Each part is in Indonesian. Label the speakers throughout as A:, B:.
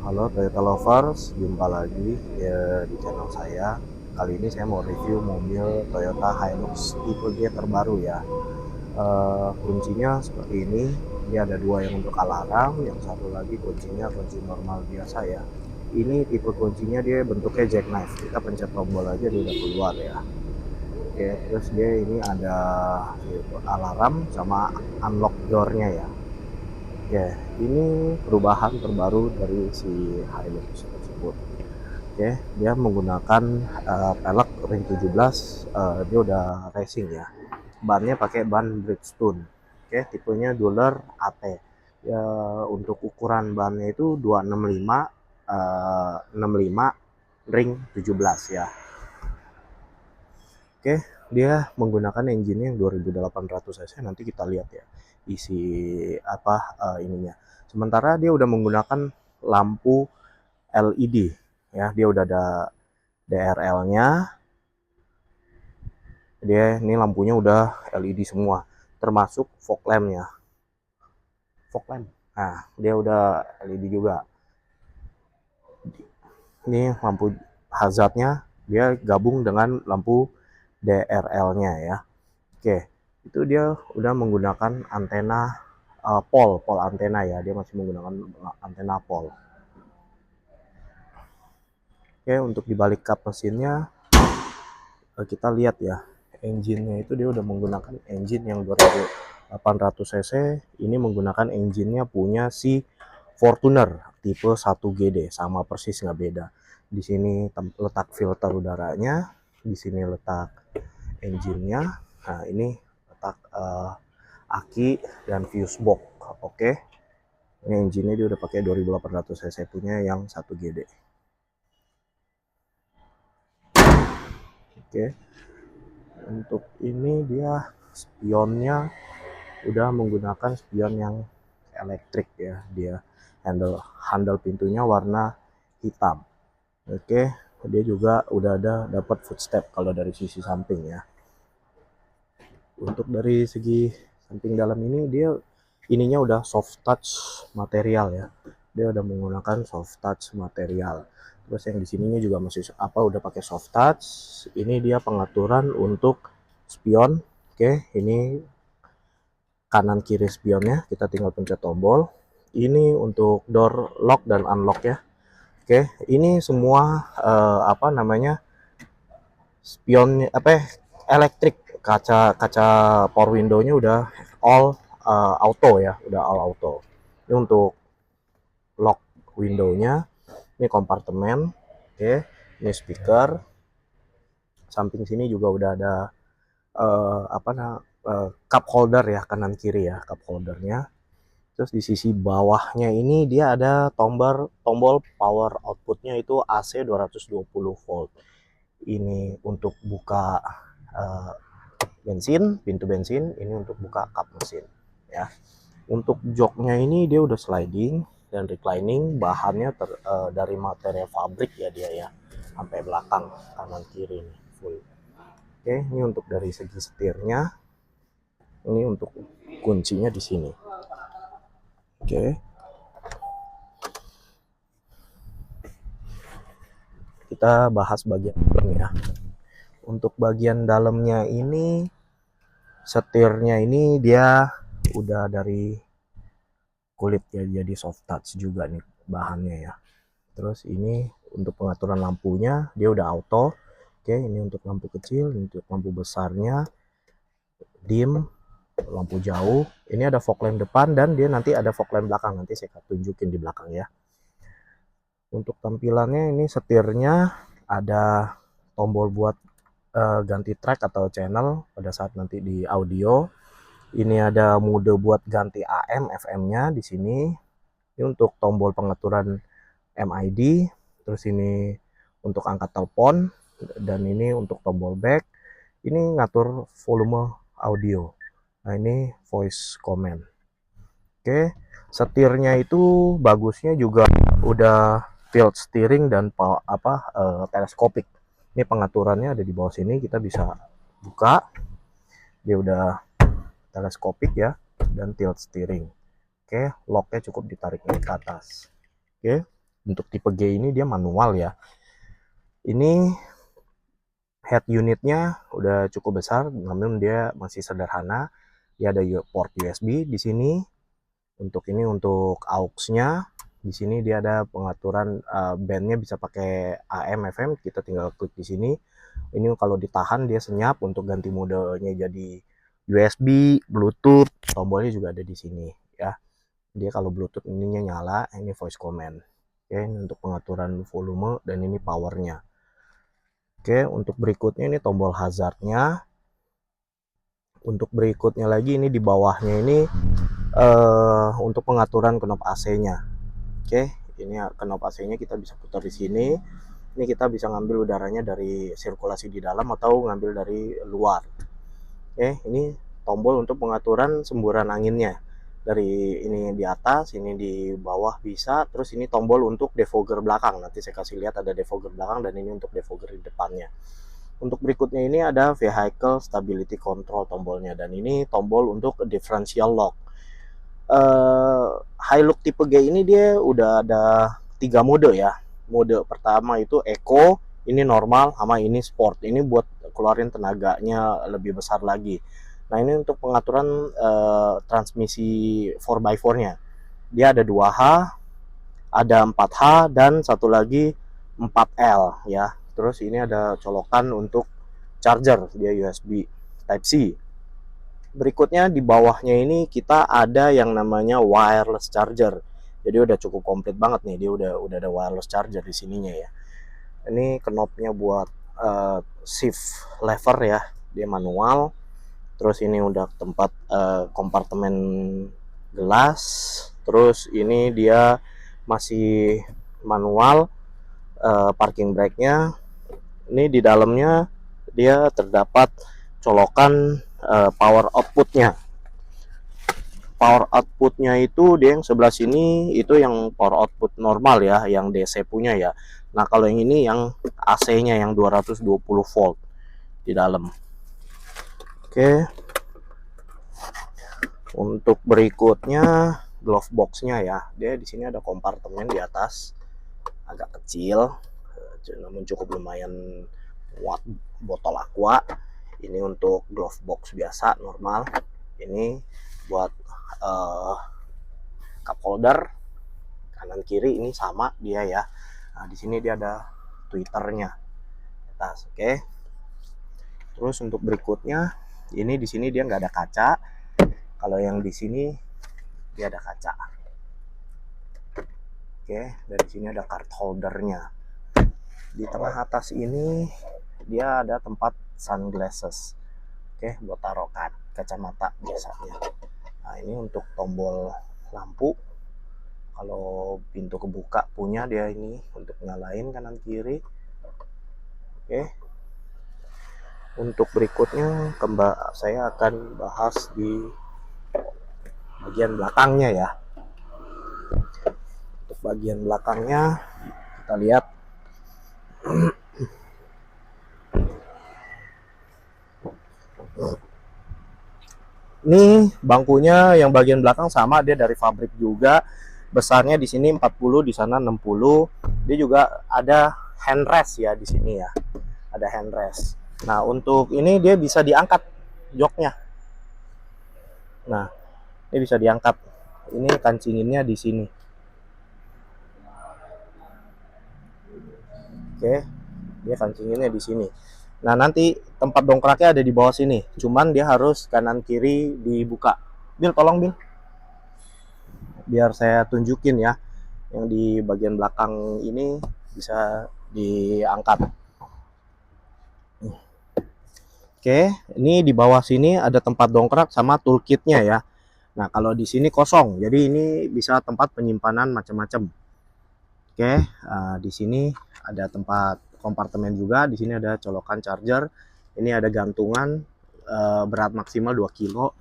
A: Halo Toyota Lovers, jumpa lagi ya di channel saya. Kali ini saya mau review mobil Toyota Hilux tipe G terbaru ya. Kuncinya seperti ini, dia ada dua yang untuk alarm, yang satu lagi kuncinya kunci normal biasa ya. Ini tipe kuncinya dia bentuknya jackknife, kita pencet tombol aja dia udah keluar ya. Oke, terus dia ini ada alarm sama unlock door-nya ya. Oke, ini perubahan terbaru dari si Hilux tersebut. Oke, dia menggunakan pelek ring 17, dia udah racing ya. Bannya pakai ban Bridgestone. Oke, tipenya Dueler AT. Ya, untuk ukuran bannya itu 265 65 ring 17 ya. Oke, dia menggunakan engine yang 2800 cc. Nanti kita lihat ya isi apa ininya. Sementara dia udah menggunakan lampu LED ya. Dia udah ada DRL-nya. Dia ini lampunya udah LED semua, termasuk fog lamp-nya. Fog lamp. Nah, dia udah LED juga. Ini lampu hazardnya dia gabung dengan lampu DRL-nya ya. Oke, itu dia udah menggunakan antena pol antena ya. Dia masih menggunakan antena pol. Oke, untuk dibalik kap mesinnya kita lihat ya, engine-nya itu dia udah menggunakan engine yang 2800 cc. Ini menggunakan engine-nya punya si Fortuner tipe 1GD, sama persis nggak beda. Di sini letak filter udaranya, di sini letak engine-nya. Nah, ini letak aki dan fuse box. Oke. Ini engine-nya dia udah pakai 2800 cc punya yang 1GD. Oke. Untuk ini dia spionnya udah menggunakan spion yang elektrik ya. Dia handle pintunya warna hitam. Oke, dia juga udah ada dapat footstep kalau dari sisi samping ya. Untuk dari segi samping dalam ini dia ininya udah soft touch material ya. Dia udah menggunakan soft touch material. Terus yang di sininya juga masih udah pakai soft touch. Ini dia pengaturan untuk spion. Oke, ini kanan kiri spionnya, kita tinggal pencet tombol. Ini untuk door lock dan unlock ya. Oke, ini semua spion elektrik. Kaca power window-nya udah all auto ya, udah all auto. Ini untuk lock window-nya. Ini kompartemen. Oke, ini speaker. Samping sini juga udah ada cup holder ya, kanan kiri ya cup holdernya. Terus di sisi bawahnya ini dia ada tombol power outputnya itu AC 220 volt. Ini untuk buka pintu bensin, ini untuk buka kap mesin ya. Untuk joknya ini dia udah sliding dan reclining, bahannya dari material fabrik ya dia ya, sampai belakang kanan kiri ini full. Oke, ini untuk dari segi setirnya. Ini untuk kuncinya di sini. Oke. Kita bahas bagian dalam ya. Untuk bagian dalamnya ini, setirnya ini dia udah dari kulit ya, jadi soft touch juga nih bahannya ya. Terus ini untuk pengaturan lampunya dia udah auto. Oke, ini untuk lampu kecil, untuk lampu besarnya dim, lampu jauh. Ini ada fog lamp depan dan dia nanti ada fog lamp belakang, nanti saya tunjukin di belakang ya. Untuk tampilannya ini setirnya ada tombol buat ganti track atau channel pada saat nanti di audio. Ini ada mode buat ganti AM, FM-nya di sini. Ini untuk tombol pengaturan MID. Terus ini untuk angkat telepon dan ini untuk tombol back. Ini ngatur volume audio. Nah, ini voice command. Oke, setirnya itu bagusnya juga udah tilt steering dan teleskopik. Ini pengaturannya ada di bawah sini, kita bisa buka. Dia udah teleskopik ya dan tilt steering. Oke, locknya cukup ditarik ke atas. Oke, Untuk tipe G ini dia manual ya. Ini head unitnya udah cukup besar, namun dia masih sederhana. Dia ada port USB di sini. Untuk ini untuk aux-nya. Di sini dia ada pengaturan bandnya bisa pakai AM FM. Kita tinggal klik di sini. Ini kalau ditahan dia senyap. Untuk ganti modenya jadi USB, Bluetooth, tombolnya juga ada di sini ya. Dia kalau Bluetooth ininya nyala, ini voice command. Oke, ini untuk pengaturan volume dan ini powernya. Oke, untuk berikutnya ini tombol hazardnya. Untuk berikutnya lagi ini di bawahnya ini untuk pengaturan knob AC-nya. Oke, ini knob AC-nya kita bisa putar di sini. Ini kita bisa ngambil udaranya dari sirkulasi di dalam atau ngambil dari luar. Oke, ini tombol untuk pengaturan semburan anginnya. Dari ini di atas, ini di bawah bisa. Terus ini tombol untuk defogger belakang. Nanti saya kasih lihat ada defogger belakang dan ini untuk defogger di depannya. Untuk berikutnya ini ada vehicle stability control tombolnya, dan ini tombol untuk differential lock. Hilux tipe G ini dia udah ada 3 mode ya. Mode pertama itu Eco, ini normal, sama ini Sport. Ini buat keluarin tenaganya lebih besar lagi. Nah ini untuk pengaturan transmisi 4x4-nya. Dia ada 2H, ada 4H, dan satu lagi 4L ya. Terus ini ada colokan untuk charger, dia USB Type-C. Berikutnya di bawahnya ini kita ada yang namanya wireless charger. Jadi udah cukup komplit banget nih, dia udah ada wireless charger di sininya ya. Ini knobnya buat shift lever ya, dia manual. Terus ini udah tempat kompartemen gelas. Terus ini dia masih manual parking brake-nya. Ini di dalamnya dia terdapat colokan power outputnya. Power outputnya itu dia yang sebelah sini itu yang power output normal ya, yang DC punya ya. Nah kalau yang ini yang AC-nya yang 220 volt di dalam. Oke. Untuk berikutnya glove box-nya ya, dia di sini ada kompartemen di atas, agak kecil, namun cukup lumayan buat botol aqua. Ini untuk glove box biasa normal. Ini buat cup holder kanan kiri ini sama dia ya. Nah di sini dia ada twitternya atas. Oke. Terus untuk berikutnya ini di sini dia nggak ada kaca. Kalau yang di sini dia ada kaca. Oke, dari sini ada card holdernya. Di tengah atas ini dia ada tempat sunglasses. Oke, buat taruh kacamata biasanya. Nah, ini untuk tombol lampu. Kalau pintu kebuka punya dia ini untuk nyalain kanan kiri. Oke. Untuk berikutnya saya akan bahas di bagian belakangnya ya. Untuk bagian belakangnya kita lihat ini bangkunya yang bagian belakang sama, dia dari pabrik juga. Besarnya di sini 40, di sana 60. Dia juga ada handrest ya di sini ya. Ada handrest. Nah, untuk ini dia bisa diangkat joknya. Nah, ini bisa diangkat. Ini kancinginnya di sini. Oke. Dia kancinginnya di sini. Nah, nanti tempat dongkraknya ada di bawah sini. Cuman dia harus kanan kiri dibuka. Bil, tolong Bil. Biar saya tunjukin ya. Yang di bagian belakang ini bisa diangkat. Oke, ini di bawah sini ada tempat dongkrak sama toolkitnya ya. Nah, kalau di sini kosong. Jadi ini bisa tempat penyimpanan macam-macam. Oke, di sini ada tempat kompartemen juga. Di sini ada colokan charger. Ini ada gantungan berat maksimal 2 kilo.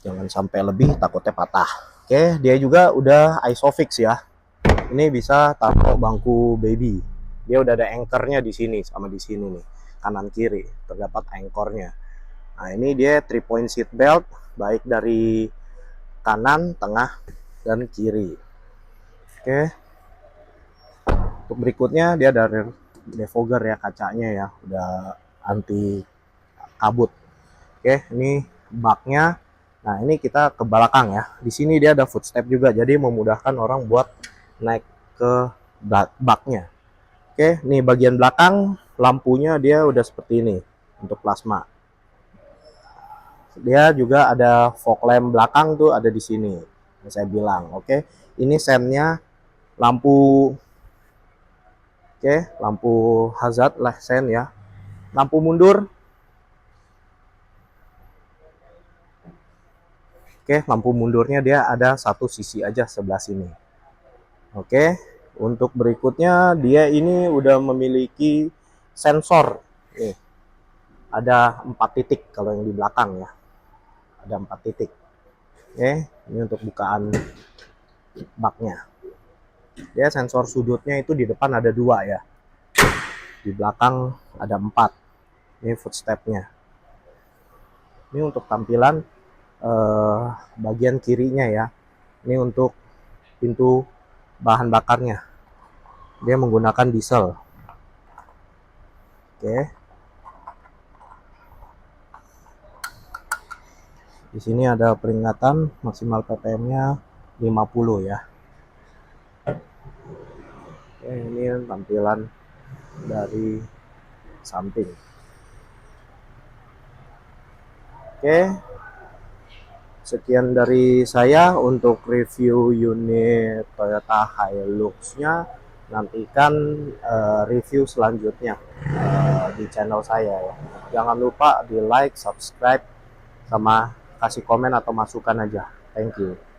A: Jangan sampai lebih, takutnya patah. Oke, dia juga udah isofix ya. Ini bisa taruh bangku baby. Dia udah ada anchornya di sini sama di sini nih, kanan kiri terdapat anchornya. Nah ini dia 3-point seat belt, baik dari kanan, tengah, dan kiri. Oke. Untuk berikutnya dia dari defogger ya, kacanya ya udah anti kabut. Oke, ini baknya. Nah, ini kita ke belakang ya. Di sini dia ada footstep juga, jadi memudahkan orang buat naik ke baknya. Oke, nih bagian belakang lampunya dia udah seperti ini untuk plasma. Dia juga ada fog lamp belakang tuh ada di sini. Yang saya bilang, oke. Ini sennya lampu, oke, lampu hazard lah sen ya. Lampu mundur. Oke, lampu mundurnya dia ada satu sisi aja sebelah sini. Oke, untuk berikutnya dia ini udah memiliki sensor. Nih, ada 4 titik kalau yang di belakang ya. Ada 4 titik. Oke, ini untuk bukaan baknya. Dia sensor sudutnya itu di depan ada 2 ya. Di belakang ada 4. Ini footstepnya. Ini untuk tampilan bagian kirinya ya. Ini untuk pintu bahan bakarnya. Dia menggunakan diesel. Oke. Di sini ada peringatan maksimal ppm-nya 50 ya. Oke, ini tampilan dari samping. Oke. Sekian dari saya untuk review unit Toyota Hilux-nya. Nantikan review selanjutnya di channel saya ya. Jangan lupa di like, subscribe, sama kasih komen atau masukan aja. Thank you.